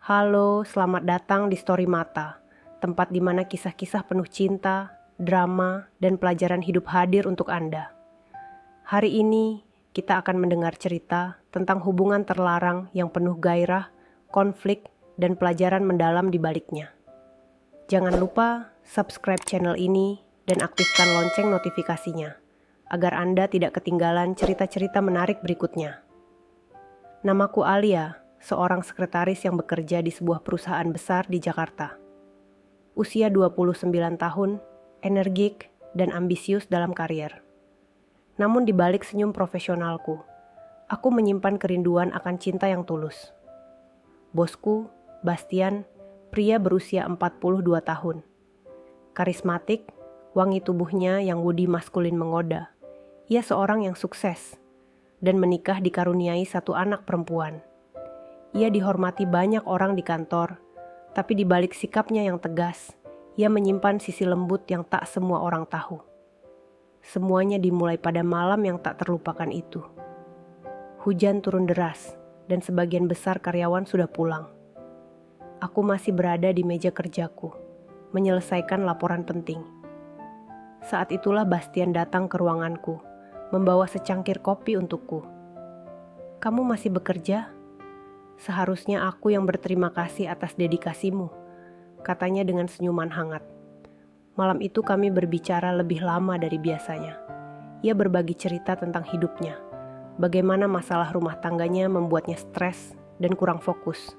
Halo, selamat datang di Story Mata, tempat di mana kisah-kisah penuh cinta, drama, dan pelajaran hidup hadir untuk Anda. Hari ini, kita akan mendengar cerita tentang hubungan terlarang yang penuh gairah, konflik, dan pelajaran mendalam di baliknya. Jangan lupa subscribe channel ini dan aktifkan lonceng notifikasinya, agar Anda tidak ketinggalan cerita-cerita menarik berikutnya. Namaku Alia, seorang sekretaris yang bekerja di sebuah perusahaan besar di Jakarta. Usia 29 tahun, energik, dan ambisius dalam karier. Namun di balik senyum profesionalku, aku menyimpan kerinduan akan cinta yang tulus. Bosku, Bastian, pria berusia 42 tahun. Karismatik, wangi tubuhnya yang woody maskulin menggoda. Ia seorang yang sukses dan menikah dikaruniai satu anak perempuan. Ia dihormati banyak orang di kantor, tapi di balik sikapnya yang tegas, ia menyimpan sisi lembut yang tak semua orang tahu. Semuanya dimulai pada malam yang tak terlupakan itu. Hujan turun deras, dan sebagian besar karyawan sudah pulang. Aku masih berada di meja kerjaku, menyelesaikan laporan penting. Saat itulah Bastian datang ke ruanganku, membawa secangkir kopi untukku. "Kamu masih bekerja? Seharusnya aku yang berterima kasih atas dedikasimu," katanya dengan senyuman hangat. Malam itu kami berbicara lebih lama dari biasanya. Ia berbagi cerita tentang hidupnya, bagaimana masalah rumah tangganya membuatnya stres dan kurang fokus.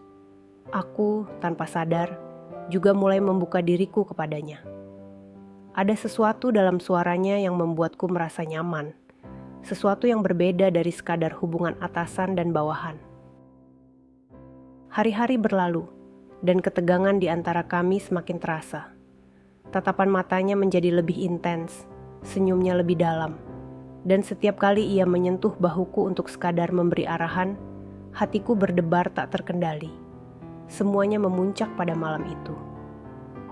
Aku, tanpa sadar, juga mulai membuka diriku kepadanya. Ada sesuatu dalam suaranya yang membuatku merasa nyaman, sesuatu yang berbeda dari sekadar hubungan atasan dan bawahan. Hari-hari berlalu, dan ketegangan di antara kami semakin terasa. Tatapan matanya menjadi lebih intens, senyumnya lebih dalam, dan setiap kali ia menyentuh bahuku untuk sekadar memberi arahan, hatiku berdebar tak terkendali. Semuanya memuncak pada malam itu.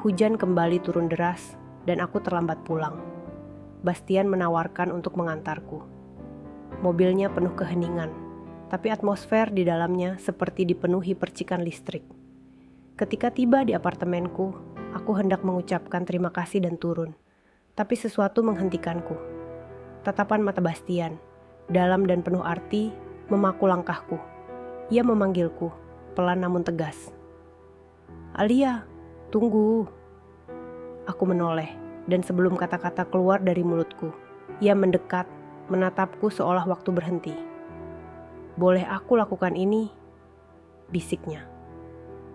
Hujan kembali turun deras, dan aku terlambat pulang. Bastian menawarkan untuk mengantarku. Mobilnya penuh keheningan, tapi atmosfer di dalamnya seperti dipenuhi percikan listrik. Ketika tiba di apartemenku, aku hendak mengucapkan terima kasih dan turun, tapi sesuatu menghentikanku. Tatapan mata Bastian, dalam dan penuh arti, memaku langkahku. Ia memanggilku, pelan namun tegas. "Alia, tunggu." Aku menoleh, dan sebelum kata-kata keluar dari mulutku, ia mendekat, menatapku seolah waktu berhenti. "Boleh aku lakukan ini?" bisiknya.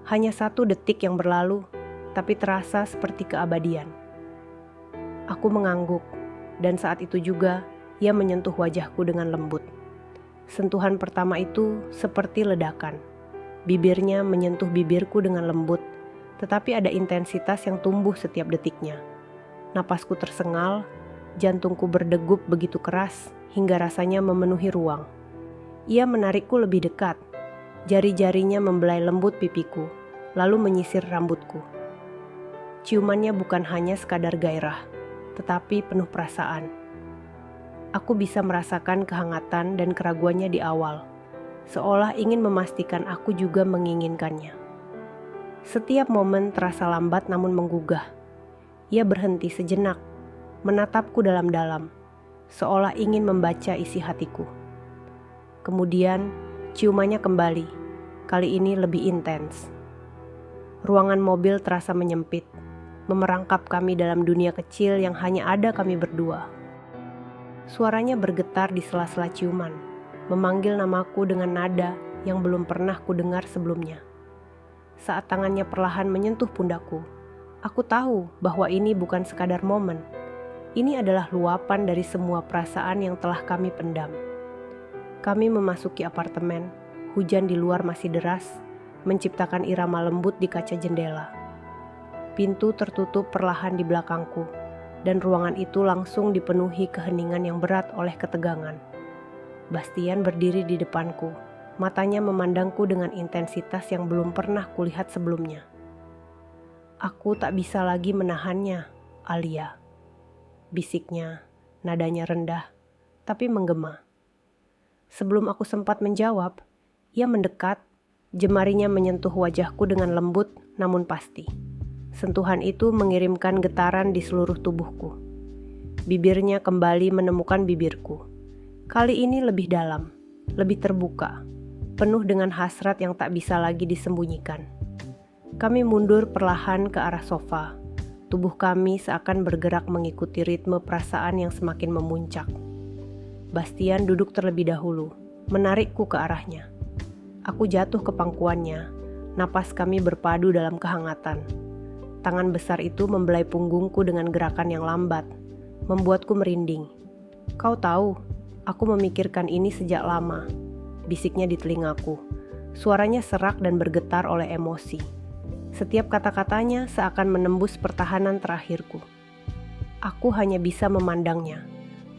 Hanya 1 detik yang berlalu, tapi terasa seperti keabadian. Aku mengangguk, dan saat itu juga ia menyentuh wajahku dengan lembut. Sentuhan pertama itu seperti ledakan. Bibirnya menyentuh bibirku dengan lembut, tetapi ada intensitas yang tumbuh setiap detiknya. Napasku tersengal, jantungku berdegup begitu keras hingga rasanya memenuhi ruang. Ia menarikku lebih dekat. Jari-jarinya membelai lembut pipiku, lalu menyisir rambutku. Ciumannya bukan hanya sekadar gairah, tetapi penuh perasaan. Aku bisa merasakan kehangatan dan keraguannya di awal, seolah ingin memastikan aku juga menginginkannya. Setiap momen terasa lambat namun menggugah. Ia berhenti sejenak, menatapku dalam-dalam, seolah ingin membaca isi hatiku. Kemudian, ciumannya kembali, kali ini lebih intens. Ruangan mobil terasa menyempit, memerangkap kami dalam dunia kecil yang hanya ada kami berdua. Suaranya bergetar di sela-sela ciuman, memanggil namaku dengan nada yang belum pernah kudengar sebelumnya. Saat tangannya perlahan menyentuh pundakku, aku tahu bahwa ini bukan sekadar momen. Ini adalah luapan dari semua perasaan yang telah kami pendam. Kami memasuki apartemen, hujan di luar masih deras, menciptakan irama lembut di kaca jendela. Pintu tertutup perlahan di belakangku, dan ruangan itu langsung dipenuhi keheningan yang berat oleh ketegangan. Bastian berdiri di depanku, matanya memandangku dengan intensitas yang belum pernah kulihat sebelumnya. "Aku tak bisa lagi menahannya, Alia," bisiknya, nadanya rendah, tapi menggema. Sebelum aku sempat menjawab, ia mendekat, Jemarinya menyentuh wajahku dengan lembut namun pasti. Sentuhan itu mengirimkan getaran di seluruh tubuhku. Bibirnya kembali menemukan bibirku. Kali ini lebih dalam, lebih terbuka, penuh dengan hasrat yang tak bisa lagi disembunyikan. Kami mundur perlahan ke arah sofa. Tubuh kami seakan bergerak mengikuti ritme perasaan yang semakin memuncak. Bastian duduk terlebih dahulu, menarikku ke arahnya. Aku jatuh ke pangkuannya, napas kami berpadu dalam kehangatan. Tangan besar itu membelai punggungku dengan gerakan yang lambat, membuatku merinding. "Kau tahu, aku memikirkan ini sejak lama," bisiknya di telingaku. Suaranya serak dan bergetar oleh emosi. Setiap kata-katanya seakan menembus pertahanan terakhirku. Aku hanya bisa memandangnya,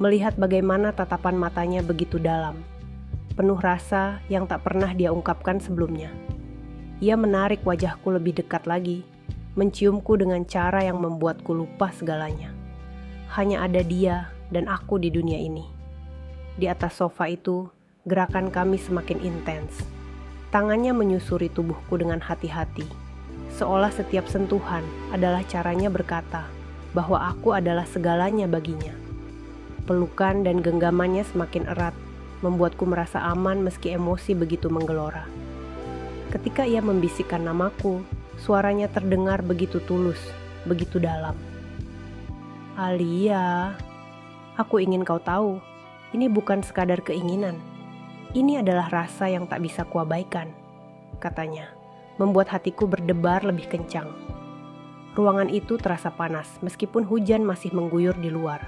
melihat bagaimana tatapan matanya begitu dalam, penuh rasa yang tak pernah dia ungkapkan sebelumnya. Ia menarik wajahku lebih dekat lagi, menciumku dengan cara yang membuatku lupa segalanya. Hanya ada dia dan aku di dunia ini. Di atas sofa itu, gerakan kami semakin intens. Tangannya menyusuri tubuhku dengan hati-hati, seolah setiap sentuhan adalah caranya berkata bahwa aku adalah segalanya baginya. Pelukan dan genggamannya semakin erat, membuatku merasa aman meski emosi begitu menggelora. Ketika ia membisikkan namaku, suaranya terdengar begitu tulus, begitu dalam. "Alia, aku ingin kau tahu, ini bukan sekadar keinginan. Ini adalah rasa yang tak bisa kuabaikan," katanya, membuat hatiku berdebar lebih kencang. Ruangan itu terasa panas meskipun hujan masih mengguyur di luar.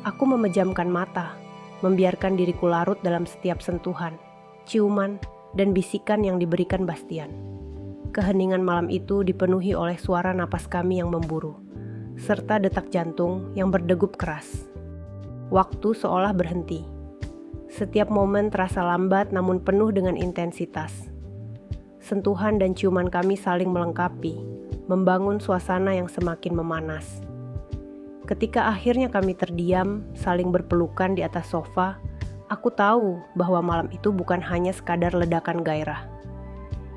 Aku memejamkan mata, membiarkan diriku larut dalam setiap sentuhan, ciuman, dan bisikan yang diberikan Bastian. Keheningan malam itu dipenuhi oleh suara napas kami yang memburu, serta detak jantung yang berdegup keras. Waktu seolah berhenti. Setiap momen terasa lambat namun penuh dengan intensitas. Sentuhan dan ciuman kami saling melengkapi, membangun suasana yang semakin memanas. Ketika akhirnya kami terdiam, saling berpelukan di atas sofa, aku tahu bahwa malam itu bukan hanya sekadar ledakan gairah.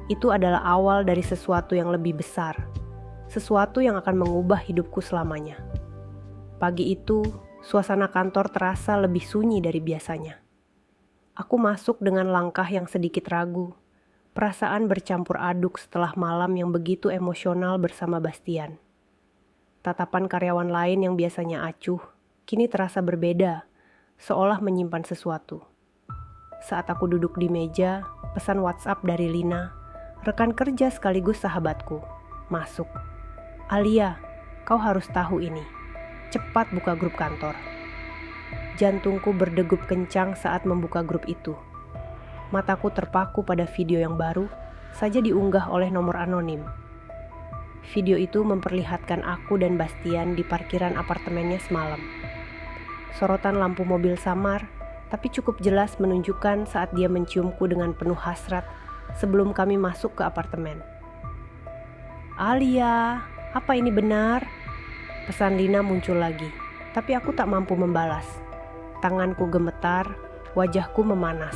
Itu adalah awal dari sesuatu yang lebih besar, sesuatu yang akan mengubah hidupku selamanya. Pagi itu, suasana kantor terasa lebih sunyi dari biasanya. Aku masuk dengan langkah yang sedikit ragu, perasaan bercampur aduk setelah malam yang begitu emosional bersama Bastian. Tatapan karyawan lain yang biasanya acuh, kini terasa berbeda, seolah menyimpan sesuatu. Saat aku duduk di meja, pesan WhatsApp dari Lina, rekan kerja sekaligus sahabatku, masuk. "Alia, kau harus tahu ini. Cepat buka grup kantor." Jantungku berdegup kencang saat membuka grup itu. Mataku terpaku pada video yang baru saja diunggah oleh nomor anonim. Video itu memperlihatkan aku dan Bastian di parkiran apartemennya semalam. Sorotan lampu mobil samar, tapi cukup jelas menunjukkan saat dia menciumku dengan penuh hasrat sebelum kami masuk ke apartemen. "Alia, apa ini benar?" Pesan Lina muncul lagi, tapi aku tak mampu membalas. Tanganku gemetar, wajahku memanas.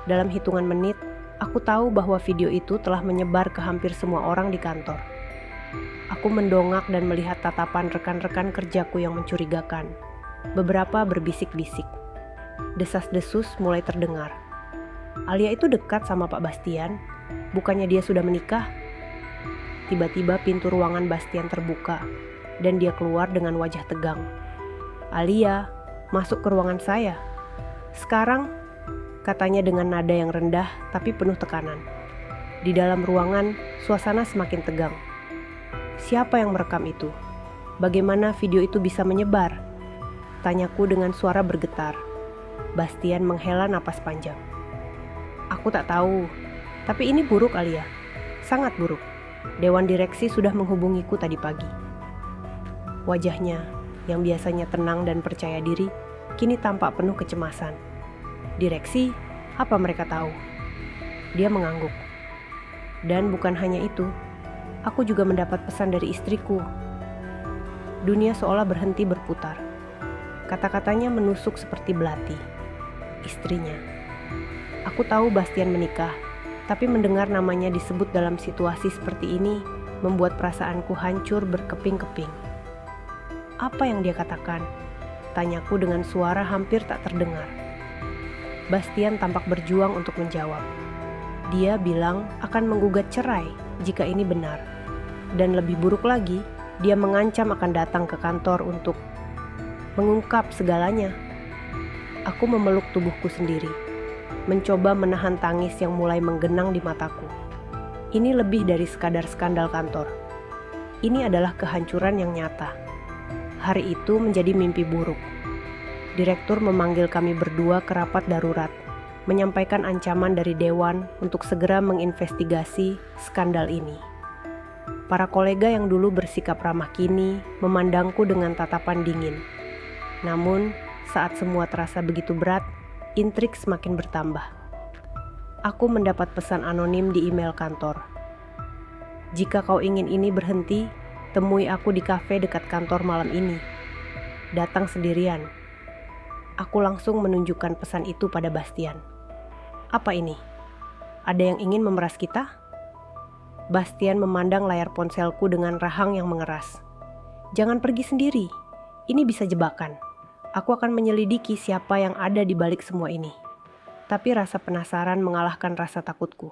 Dalam hitungan menit, aku tahu bahwa video itu telah menyebar ke hampir semua orang di kantor. Aku mendongak dan melihat tatapan rekan-rekan kerjaku yang mencurigakan. Beberapa berbisik-bisik. Desas-desus mulai terdengar. "Alia itu dekat sama Pak Bastian, bukannya dia sudah menikah?" Tiba-tiba pintu ruangan Bastian terbuka, dan dia keluar dengan wajah tegang. "Alia, masuk ke ruangan saya. Sekarang," katanya dengan nada yang rendah tapi penuh tekanan. Di dalam ruangan, suasana semakin tegang. Siapa yang merekam itu? Bagaimana video itu bisa menyebar? Tanyaku dengan suara bergetar. Bastian menghela napas panjang. "Aku tak tahu, tapi ini buruk, Alia. Sangat buruk. Dewan direksi sudah menghubungiku tadi pagi." Wajahnya, yang biasanya tenang dan percaya diri, kini tampak penuh kecemasan. "Direksi? Apa mereka tahu?" Dia mengangguk. "Dan bukan hanya itu, aku juga mendapat pesan dari istriku." Dunia seolah berhenti berputar. Kata-katanya menusuk seperti belati. Istrinya. Aku tahu Bastian menikah, Tapi mendengar namanya disebut dalam situasi seperti ini membuat perasaanku hancur berkeping-keping. Apa yang dia katakan? Tanyaku dengan suara hampir tak terdengar. Bastian tampak berjuang untuk menjawab. Dia bilang akan menggugat cerai jika ini benar. Dan lebih buruk lagi, dia mengancam akan datang ke kantor untuk mengungkap segalanya. Aku memeluk tubuhku sendiri, mencoba menahan tangis yang mulai menggenang di mataku. Ini lebih dari sekadar skandal kantor. Ini adalah kehancuran yang nyata. Hari itu menjadi mimpi buruk. Direktur memanggil kami berdua ke rapat darurat, menyampaikan ancaman dari Dewan untuk segera menginvestigasi skandal ini. Para kolega yang dulu bersikap ramah kini memandangku dengan tatapan dingin. Namun, saat semua terasa begitu berat, intrik semakin bertambah. Aku mendapat pesan anonim di email kantor. Jika kau ingin ini berhenti, temui aku di kafe dekat kantor malam ini. Datang sendirian. Aku langsung menunjukkan pesan itu pada Bastian. Apa ini? Ada yang ingin memeras kita? Bastian memandang layar ponselku dengan rahang yang mengeras. Jangan pergi sendiri. Ini bisa jebakan. Aku akan menyelidiki siapa yang ada di balik semua ini. Tapi rasa penasaran mengalahkan rasa takutku.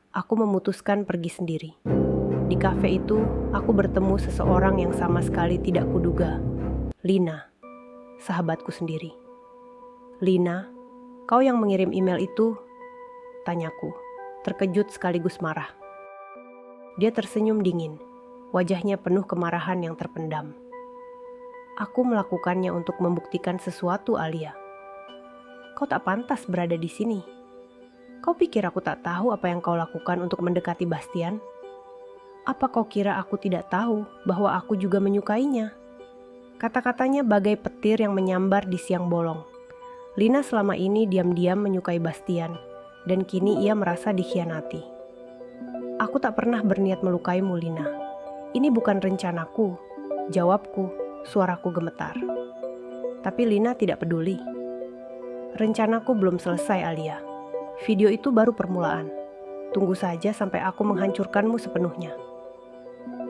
Aku memutuskan pergi sendiri. Di kafe itu, aku bertemu seseorang yang sama sekali tidak kuduga. Lina, sahabatku sendiri. Lina, kau yang mengirim email itu? Tanyaku, terkejut sekaligus marah. Dia tersenyum dingin, wajahnya penuh kemarahan yang terpendam. Aku melakukannya untuk membuktikan sesuatu, Alia. Kau tak pantas berada di sini. Kau pikir aku tak tahu apa yang kau lakukan untuk mendekati Bastian? Apa kau kira aku tidak tahu bahwa aku juga menyukainya? Kata-katanya bagai petir yang menyambar di siang bolong. Lina selama ini diam-diam menyukai Bastian, dan kini ia merasa dikhianati. Aku tak pernah berniat melukaimu, Lina. Ini bukan rencanaku, jawabku. Suaraku gemetar. Tapi Lina tidak peduli. Rencanaku belum selesai, Alia. Video itu baru permulaan. Tunggu saja sampai aku menghancurkanmu sepenuhnya.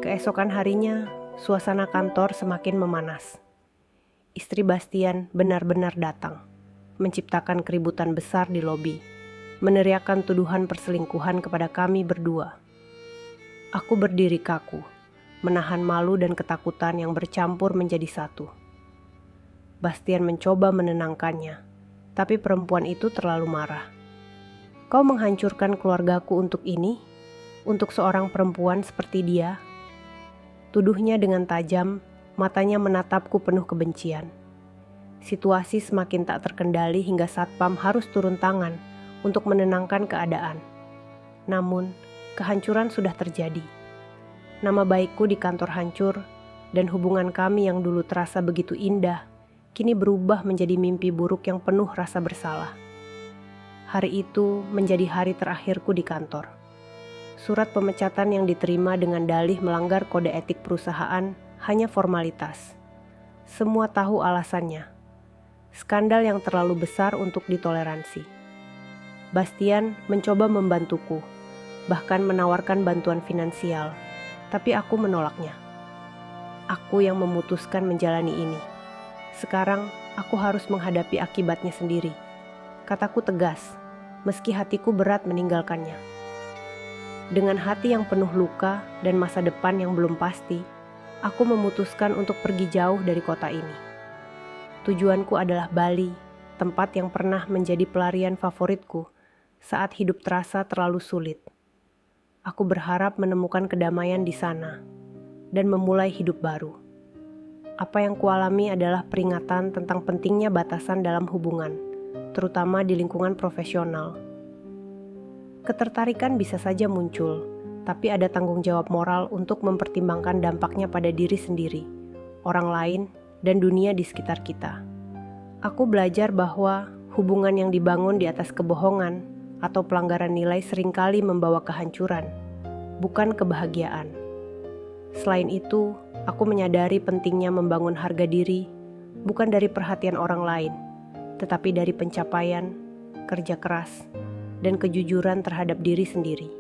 Keesokan harinya, suasana kantor semakin memanas. Istri Bastian benar-benar datang, menciptakan keributan besar di lobi, meneriakkan tuduhan perselingkuhan kepada kami berdua. Aku berdiri kaku, menahan malu dan ketakutan yang bercampur menjadi satu. Bastian mencoba menenangkannya, tapi perempuan itu terlalu marah. Kau menghancurkan keluargaku untuk ini? Untuk seorang perempuan seperti dia? Tuduhnya dengan tajam, matanya menatapku penuh kebencian. Situasi semakin tak terkendali hingga Satpam harus turun tangan untuk menenangkan keadaan. Namun, kehancuran sudah terjadi. Nama baikku di kantor hancur, dan hubungan kami yang dulu terasa begitu indah, kini berubah menjadi mimpi buruk yang penuh rasa bersalah. Hari itu menjadi hari terakhirku di kantor. Surat pemecatan yang diterima dengan dalih melanggar kode etik perusahaan hanya formalitas. Semua tahu alasannya. Skandal yang terlalu besar untuk ditoleransi. Bastian mencoba membantuku, bahkan menawarkan bantuan finansial. Tapi aku menolaknya. Aku yang memutuskan menjalani ini. Sekarang aku harus menghadapi akibatnya sendiri. Kataku tegas, meski hatiku berat meninggalkannya. Dengan hati yang penuh luka dan masa depan yang belum pasti, aku memutuskan untuk pergi jauh dari kota ini. Tujuanku adalah Bali, tempat yang pernah menjadi pelarian favoritku saat hidup terasa terlalu sulit. Aku berharap menemukan kedamaian di sana dan memulai hidup baru. Apa yang kualami adalah peringatan tentang pentingnya batasan dalam hubungan, terutama di lingkungan profesional. Ketertarikan bisa saja muncul, tapi ada tanggung jawab moral untuk mempertimbangkan dampaknya pada diri sendiri, orang lain, dan dunia di sekitar kita. Aku belajar bahwa hubungan yang dibangun di atas kebohongan atau pelanggaran nilai seringkali membawa kehancuran, bukan kebahagiaan. Selain itu, aku menyadari pentingnya membangun harga diri, bukan dari perhatian orang lain, tetapi dari pencapaian, kerja keras, dan kejujuran terhadap diri sendiri.